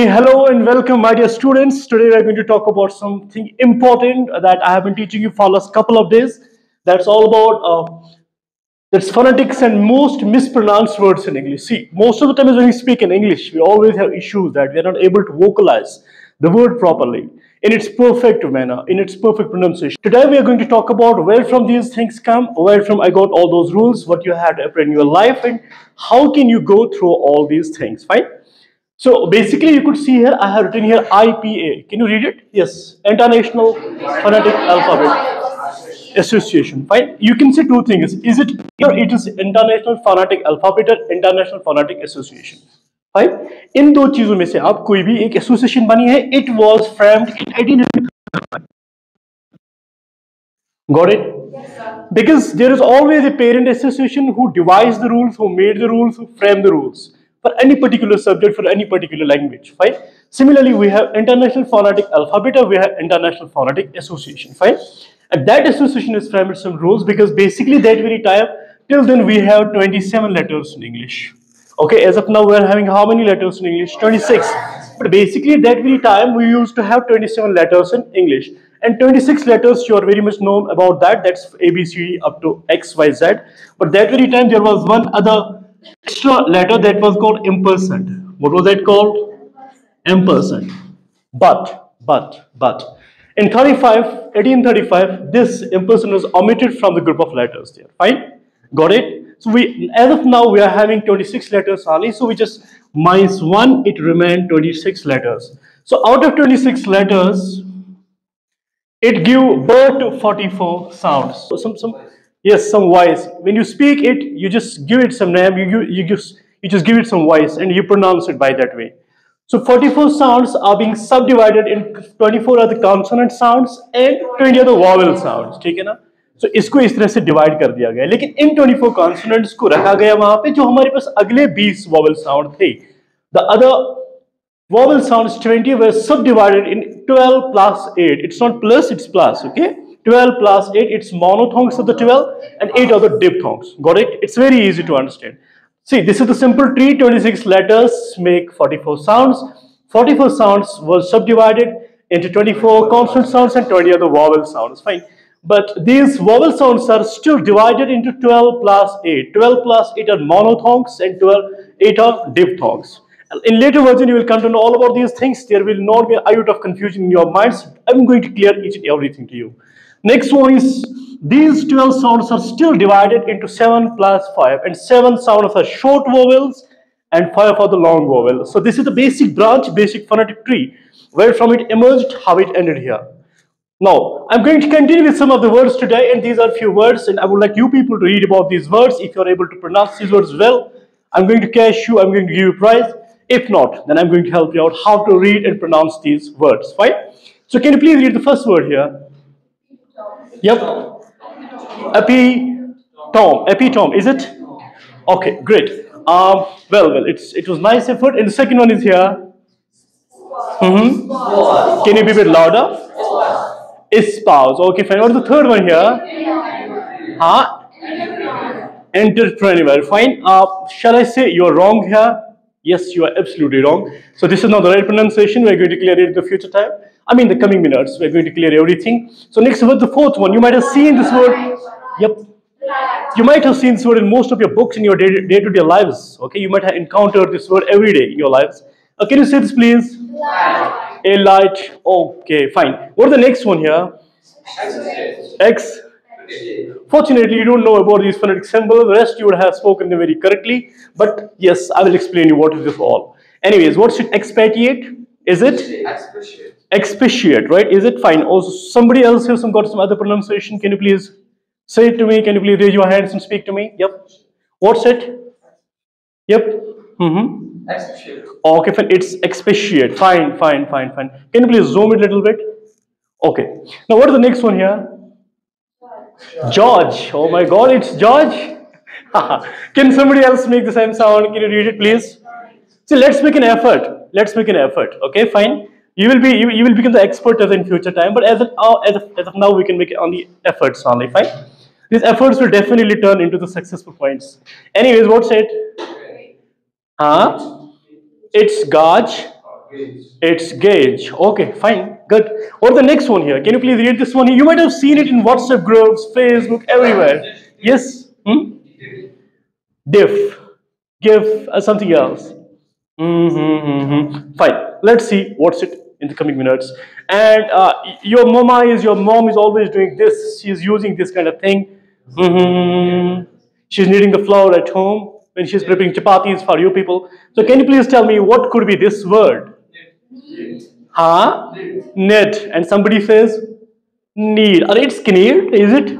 Hello and welcome, my dear students. Today we are going to talk about something important that I have been teaching you for the last couple of days. That's all about that's phonetics and most mispronounced words in English. See, most of the time when we speak in English, we always have issues that we are not able to vocalize the word properly in its perfect manner, in its perfect pronunciation. Today we are going to talk about where from these things come, where from I got all those rules, what you have to apply in your life, and how can you go through all these things. Fine. So basically, you could see here, I have written here IPA. Can you read it? Yes, International Phonetic Alphabet Association. Fine. You can say two things. Is it here? It is International Phonetic Alphabet or International Phonetic Association. Fine. इन दो चीजों में से आप कोई भी एक association बनी है. It was framed in 18. Got it? Yes, sir. Because there is always a parent association who devised the rules, who made the rules, who framed the rules for any particular subject, for any particular language. Fine. Similarly, we have International Phonetic Alphabet, or we have International Phonetic Association. Fine. And that association has framed some rules because basically that very time, till then we have 27 letters in English. Okay, as of now we are having how many letters in English? 26. But basically at that very time we used to have 27 letters in English. And 26 letters, you are very much known about that. That's ABC up to XYZ. But that very time there was one other extra letter that was called ampersand. What was that called? Ampersand. But in 1835, this ampersand was omitted from the group of letters there. Fine? Got it? So we, as of now, we are having 26 letters only. So we just minus 1, it remained 26 letters. So out of 26 letters, it give birth to 44 sounds. So some voice. When you speak it, you just give it some name. You just give it some voice, and you pronounce it by that way. So 44 sounds are being subdivided in 24 other consonant sounds and 20 other vowel sounds. ठीक है ना? So इसको इस तरह से divide कर दिया गया. लेकिन इन 24 consonants को रखा गया वहां पे जो हमारे पास अगले 20 vowel sound थे. The other vowel sounds 20 were subdivided in 12 plus 8. It's not plus, it's plus, okay? 12 plus 8, it's monophthongs of the 12 and 8 other diphthongs. Got it? It's very easy to understand. See, this is the simple tree. 26 letters make 44 sounds. 44 sounds were subdivided into 24 consonant sounds and 20 other vowel sounds. Fine. But these vowel sounds are still divided into 12 plus 8. 12 plus 8 are monophthongs and 8 are diphthongs. In later version, you will come to know all about these things. There will not be an iota of confusion in your minds. I'm going to clear each and everything to you. Next one is, these 12 sounds are still divided into 7 plus 5. And 7 sounds are short vowels and 5 are the long vowels. So this is the basic branch, basic phonetic tree, where from it emerged, how it ended here. Now, I'm going to continue with some of the words today, and these are few words, and I would like you people to read about these words. If you're able to pronounce these words well, I'm going to cash you, I'm going to give you a prize. If not, then I'm going to help you out how to read and pronounce these words. Fine? So can you please read the first word here? Yep. Epitome. Is it? Okay, great. It was nice effort. And the second one is here. Can you be a bit louder? Espouse. Okay, fine. What is the third one here? Entrepreneur. Fine. Shall I say you're wrong here? Yes, you are absolutely wrong. So this is not the right pronunciation. We're going to clear it in the future time. I mean, the coming minutes. We're going to clear everything. So next word, the fourth one. You might have seen this word. Yep. You might have seen this word in most of your books in your day-to-day lives. Okay, you might have encountered this word every day in your lives. Can you say this, please? Light. A light. Okay, fine. What is the next one here? X. Fortunately, you don't know about these phonetic symbols. The rest you would have spoken them very correctly. But yes, I will explain you what is this all. Anyways, what should expatiate? Is it? Expatiate, right? Is it? Fine. Also, somebody else has got some other pronunciation. Can you please say it to me? Can you please raise your hands and speak to me? Yep. What's it? Yep. Expatiate. Okay, fine. It's expatiate. Fine. Can you please zoom it a little bit? Okay. Now, what is the next one here? George. Oh my God, it's George. Can somebody else make the same sound? Can you read it, please? See, let's make an effort. Okay, fine. You will become the expert as in future time. But as of now, we can make it on the efforts only. Fine. These efforts will definitely turn into the successful points. Anyways, what's it? It's Gaj. It's gauge. Okay, fine, good. Or the next one here. Can you please read this one here? You might have seen it in WhatsApp groups, Facebook, everywhere. Yes? Hmm? Diff. Give something else. Fine. Let's see what's it in the coming minutes. And your mom is always doing this. She's using this kind of thing. She's kneading the flour at home when she's preparing chapatis for you people. So can you please tell me what could be this word? Huh? Knit. And somebody says need. Or it's knead, is it?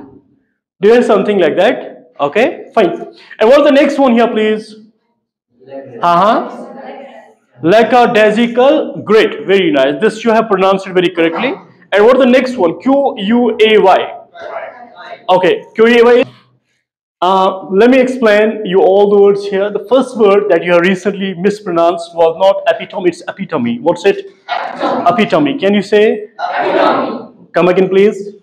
Do you have something like that? Okay, fine. And what's the next one here, please? Uh-huh. Lackadaisical. Great, very nice. This you have pronounced it very correctly. And what the next one? Quay. Okay, Quay. Let me explain you all the words here. The first word that you have recently mispronounced was not epitome, it's epitome. What's it? Epitome. Can you say? Come again, please.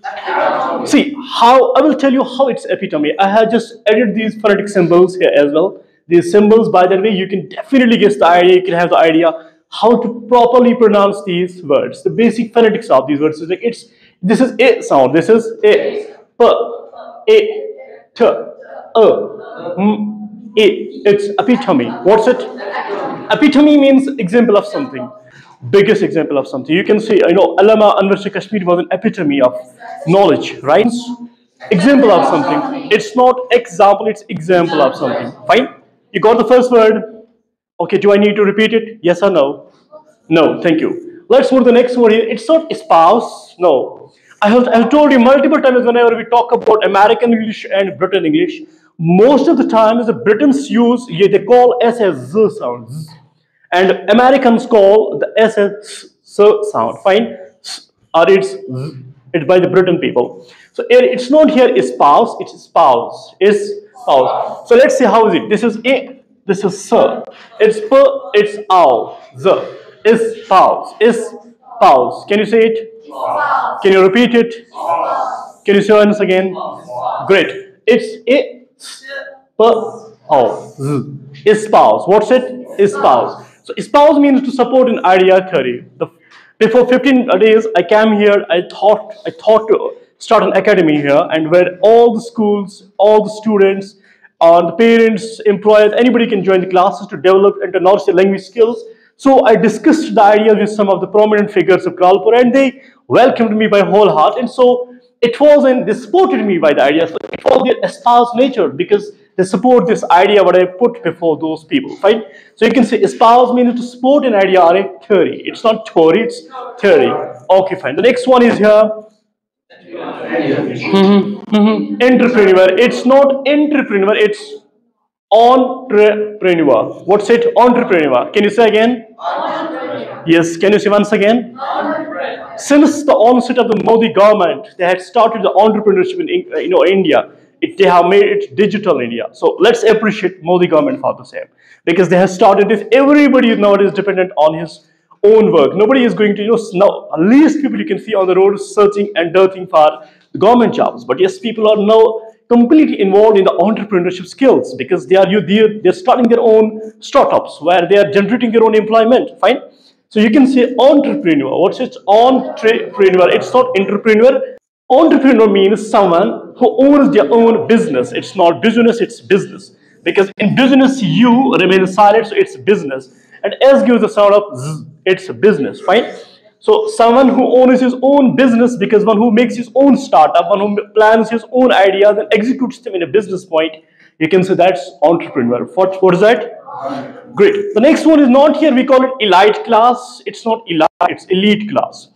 See, how I will tell you how it's epitome. I have just added these phonetic symbols here as well. These symbols, by the way, you can definitely guess the idea. You can have the idea how to properly pronounce these words. The basic phonetics of these words is like this is a sound. This is a, p, a, t, a. It's epitome. What's it? Epitome means example of something. Biggest example of something. You can say, Allama Anwar Shah Kashmiri was an epitome of knowledge, right? Example of something. It's not example, it's example of something. Fine? You got the first word. Okay, do I need to repeat it? Yes or no? No, thank you. Let's move to the next word here. It's not spouse. No. I have told you multiple times whenever we talk about American English and Britain English, most of the times the Britons use, they call S as Z sounds. And Americans call the S as S sound. Fine? Or it's by the Britain people. So it's not here spouse, it's spouse. Is spouse. So let's see how is it. This is a, this is sir. It's p, it's ow, z. Is spouse. Is spouse. Can you say it? Can you repeat it? Can you say once again? Great. It's a, p, ow, z. Is spouse. What's it? Is spouse. So spouse means to support an idea theory. Before 15 days, I came here. I thought to start an academy here, and where all the schools, all the students, the parents, employers, anybody can join the classes to develop and to nurture language skills. So I discussed the idea with some of the prominent figures of Kralpora, and they welcomed me by whole heart. And so it was, and they supported me by the idea. So it was their espoused nature because they support this idea what I put before those people, fine? So you can say espouse means to support an idea or a theory. It's not theory, it's theory. Okay, fine. The next one is here. Entrepreneur. It's not entrepreneur, it's entrepreneur. What's it? Entrepreneur. Can you say again? Yes, can you say once again? Since the onset of the Modi government, they had started the entrepreneurship in India. They have made it digital India. So let's appreciate Modi government for the same. Because they have started this. Everybody is nowadays dependent on his own work. Nobody is going to, now at least people you can see on the road searching and dirting for the government jobs. But yes, people are now completely involved in the entrepreneurship skills because they're starting their own startups where they are generating their own employment. Fine. So you can say entrepreneur. What's it? Entrepreneur. It's not entrepreneur. Entrepreneur means someone who owns their own business. It's not business, it's business. Because in business, you remain silent, so it's business. And S gives the sound of Z, it's business, fine? So someone who owns his own business, because one who makes his own startup, one who plans his own ideas and executes them in a business point, you can say that's entrepreneur. What is that? Great. The next one is not here, we call it elite class. It's not elite, it's elite class.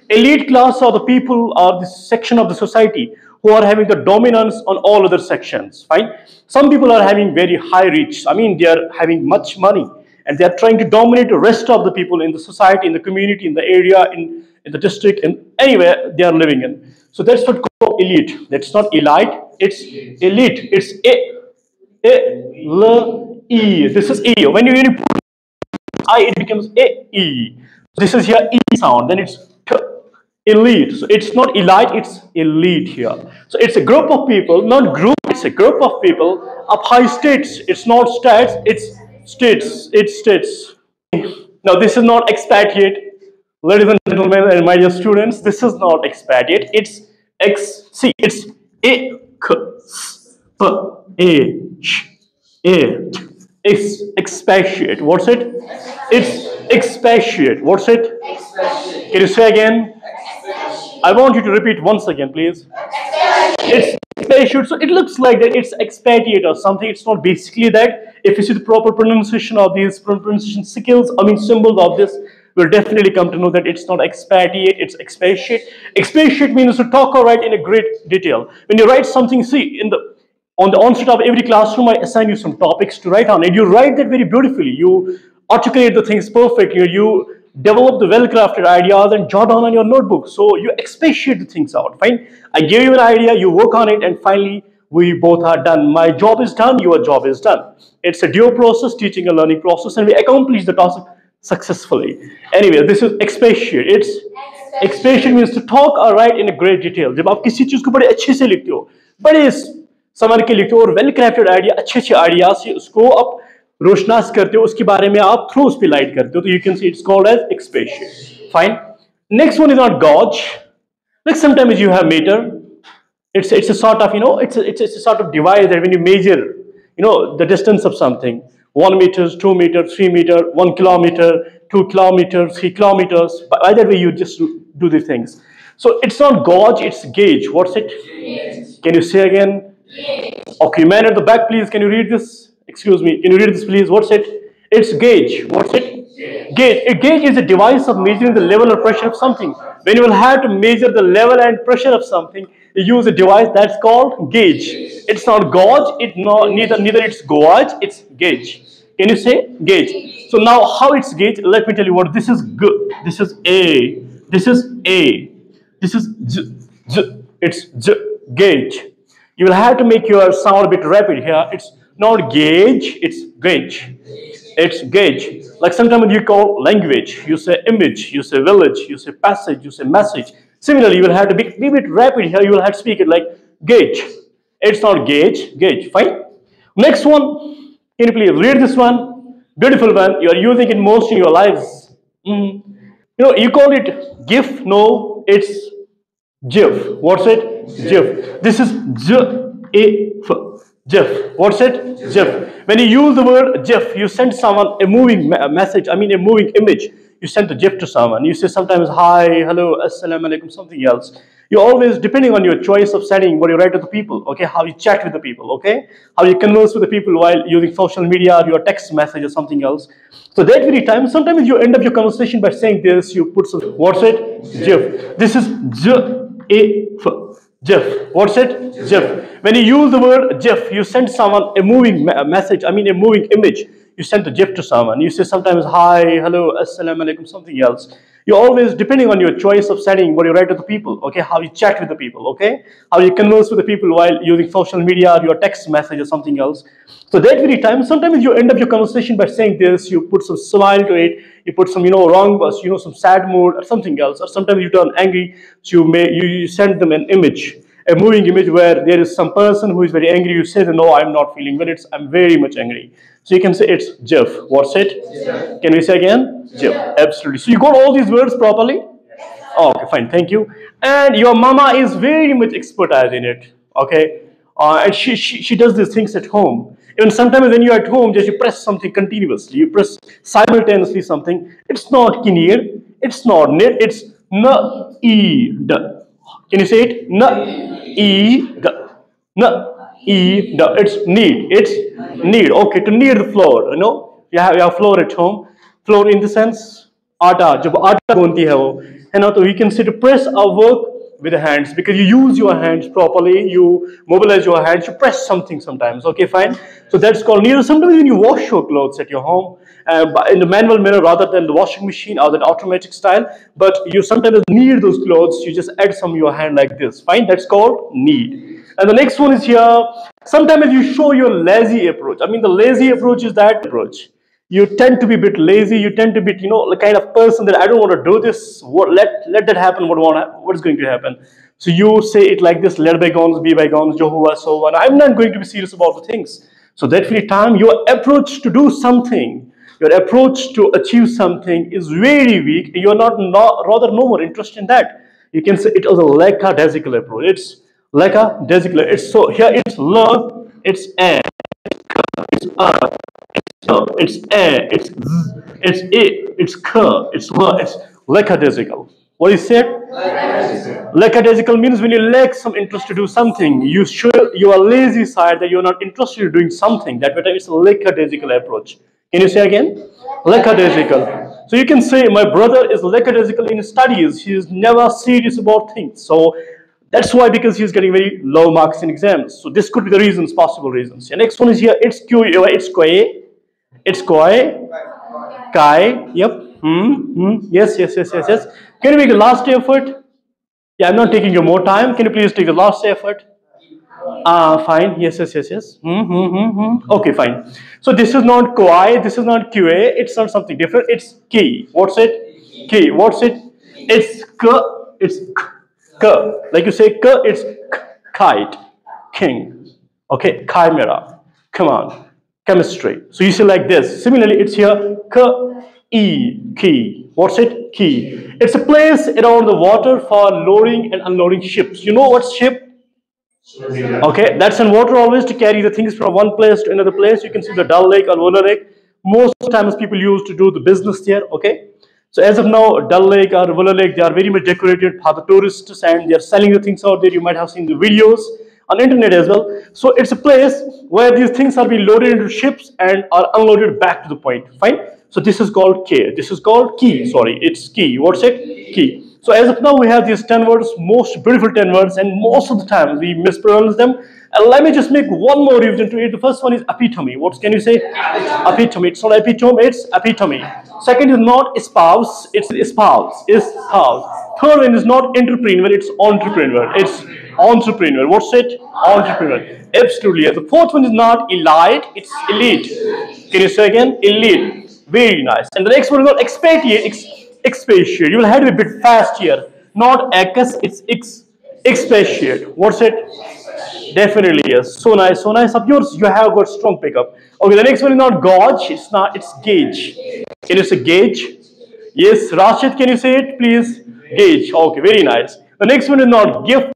Elite class are the people or the section of the society who are having the dominance on all other sections, fine? Some people are having very high reach. I mean, they are having much money and they are trying to dominate the rest of the people in the society, in the community, in the area, in the district, and anywhere they are living in. So that's what called elite. That's not elite, it's elite. It's E. This is E. When you put I, it becomes E. This is here E sound, then it's T. Elite. So it's not elite, it's elite here. So it's a group of people, not group, it's a group of people of high states. It's not stats, it's states. It's states. Now this is not expatriate, ladies and gentlemen, and my dear students. This is not expatriate. It's ex. See, it's a k s p a sh a t. It's expatriate. What's it? It's expatriate. What's it? Can you say again? I want you to repeat once again, please. It's expatriate. So it looks like that it's expatriate or something. It's not basically that. If you see the proper pronunciation of these pronunciation skills, I mean symbols of this, we'll definitely come to know that it's not expatriate, it's expatriate. Expatriate means to talk or write in a great detail. When you write something, see, on the onset of every classroom, I assign you some topics to write on, and you write that very beautifully. You articulate the things perfectly. You develop the well-crafted ideas and jot down on your notebook. So you expatiate the things out. Fine. I give you an idea, you work on it, and finally we both are done. My job is done, your job is done. It's a dual process, teaching and learning process, and we accomplish the task successfully. Anyway, this is expatiate. It's expatiate means to talk or write in a great detail. जब आप किसी चीज को बड़े अच्छे से लिखते हो, बड़े समझ के लिखते हो और वेल क्राफ्टेड आइडिया, अच्छे आइडिया से उसको आप रोशनास करते हो, उसके बारे में आप थ्रू उस पे लाइट करते हो, तो you can see it's called as expatiate. Fine. Next one is not gauge. Like sometimes you have meter. It's a sort of, it's a sort of device that when you measure, the distance of something, 1 meter, 2 meter, 3 meter, 1 kilometer, 2 kilometers, 3 kilometers. By that way, you just do the things. So it's not gauge, it's gauge. What's it? Gauge. Can you say again? Gauge. Okay, man at the back, please. Can you read this? Excuse me. Can you read this, please? What's it? It's gauge. What's it? Gauge. A gauge is a device of measuring the level or pressure of something. When you will have to measure the level and pressure of something, you use a device that's called gauge. It's not gauge. Neither it's gauge. It's gauge. Can you say gauge? So now how it's gauge? Let me tell you what this is. G. This is A. This is A. This is J. J. It's J. Gauge. You will have to make your sound a bit rapid here. It's not gauge. It's gauge. It's gauge. Like sometimes you call language. You say image. You say village. You say passage. You say message. Similarly, you will have to be a bit rapid here. You will have to speak it like gauge. It's not gauge. Gauge. Fine. Next one. Can you please read this one? Beautiful one. You are using it most in your lives. You call it GIF. No, it's GIF. What's it? GIF. This is GIF. GIF. What's it? GIF. When you use the word GIF, you send someone a moving message. I mean, a moving image. You send a GIF to someone. You say sometimes hi, hello, assalamu alaikum, something else. You always, depending on your choice of sending what you write to the people, okay, how you chat with the people, okay, how you converse with the people while using social media or your text message or something else. So that very time, sometimes you end up your conversation by saying this, you put some, what's it? GIF. This is GIF. GIF. What's it? GIF. When you use the word GIF, you send someone a moving message, I mean a moving image. You send a GIF to someone. You say sometimes hi, hello, assalamu alaikum, something else. You always, depending on your choice of sending what you write to the people, okay, how you chat with the people, okay, how you converse with the people while using social media or your text message or something else. So that very time, sometimes you end up your conversation by saying this, you put some smile to it, you put some, wrong bus, some sad mood or something else, or sometimes you turn angry, so you send them an image, a moving image where there is some person who is very angry. You say, no, I'm not feeling well, I'm very much angry. So you can say it's GIF. What's it? GIF. Can we say again? GIF. Absolutely. So you got all these words properly? Oh, okay, fine. Thank you. And your mama is very much expertise in it. Okay. And she does these things at home. Even sometimes when you're at home, just you press something continuously. You press simultaneously something. It's not kinir. It's not nid. It's na-e-d. Can you say it? Na-e-d. Na-e-d. It's need. It's need. Okay, to knead the flour. You have flour at home. Flour in the sense, atta. Jab atta gunti hai wo. So we can say to press or work with the hands, because you use your hands properly, you mobilize your hands, you press something sometimes. Okay, fine. So that's called knead. Sometimes when you wash your clothes at your home, in the manual manner rather than the washing machine or the automatic style, but you sometimes knead those clothes, you just add some of your hand like this. Fine, that's called knead. And the next one is here. Sometimes you show your lazy approach. I mean, the lazy approach is that approach. You tend to be a bit lazy. You tend to be, the kind of person that I don't want to do this. Let that happen. What's going to happen? So you say it like this: let bygones be bygones. Jo hua so hua. I'm not going to be serious about the things. So that very time, your approach to do something, Your approach to achieve something is very weak. You are rather no more interested in that. You can say it was a lackadaisical approach. It's lackadaisical. It's so here it's l, it's a, it's a, it's a, it's z, it's a, it's k, it's l, it's lackadaisical. What is it? Lackadaisical means when you lack some interest to do something, you are lazy side that you're not interested in doing something. That way it's a lackadaisical approach. Can you say again? Lackadaisical. So you can say my brother is lackadaisical in his studies. He is never serious about things. So that's why, because he's getting very low marks in exams. So this could be the reasons, possible reasons. The next one is here. It's Q. It's Koi. It's Koi. Kai. Yep. Yes. Yes. Can you make the last effort? Yeah, I'm not taking you more time. Can you please take the last effort? Fine. Yes. Okay, fine. So this is not Koi, this is not QA, it's not something different, it's Ki. What's it? Ki. What's it? It's K, it's K. Like you say K, it's kite, king. Okay, chimera. Come on. Chemistry. So you say like this. Similarly, it's here K, E, key. What's it? Key. It's a place around the water for loading and unloading ships. You know what's ship? Okay, that's in water always to carry the things from one place to another place. You can see the Dal Lake or Vola Lake. Most times people used to do the business there. Okay, so as of now, Dal Lake or Vola Lake, they are very much decorated for the tourists and they are selling the things out there. You might have seen the videos on internet as well. So it's a place where these things are being loaded into ships and are unloaded back to the point. Fine. So this is called K. This is called key. Sorry, it's key. What's it? Key. So as of now, we have these 10 words, most beautiful 10 words, and most of the time we mispronounce them. And let me just make one more revision to it. The first one is epitome. What can you say? Epitome. It's not epitome, it's epitome. Second is not espouse, it's espouse. Espouse. Third one is not entrepreneur, it's entrepreneur. It's entrepreneur. What's it? Entrepreneur. Absolutely. Yes. The fourth one is not elite, it's elite. Can you say again? Elite. Very nice. And the next one is not expatiate, expatiate. You will have to be a bit fast here. Not ex, it's expatiate. What's it? Definitely yes. So nice, so nice. Of yours, you have got strong pickup. Okay, the next one is not gauge, it's not, it's gauge. Can you say gauge? Yes, Rashid, can you say it, please? Gauge. Okay, very nice. The next one is not gift,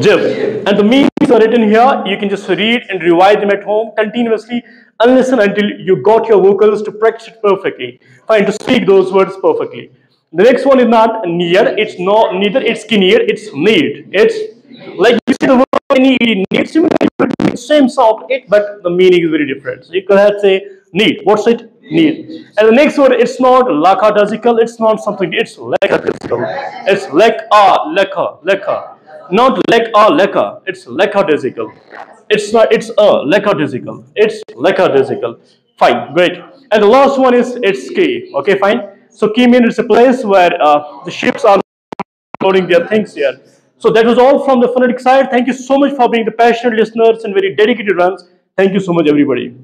GIF. And the meanings are written here. You can just read and revise them at home continuously and listen until you got your vocals to practice it perfectly. Fine, to speak those words perfectly. The next one is not near. It's not neither. It's near. It's need. It's like you see the word need. Need same sound it, but the meaning is very different. So you can have say need. What's it? Need. And the next word, it's not lackadaisical. It's not something. It's lackadaisical. It's lekka. Not lek or lekka, it's lackadaisical. It's not, it's a lackadaisical. It's lackadaisical. Fine, great. And the last one is it's key. Okay, fine. So key means it's a place where the ships are loading their things here. So that was all from the phonetic side. Thank you so much for being the passionate listeners and very dedicated ones. Thank you so much, everybody.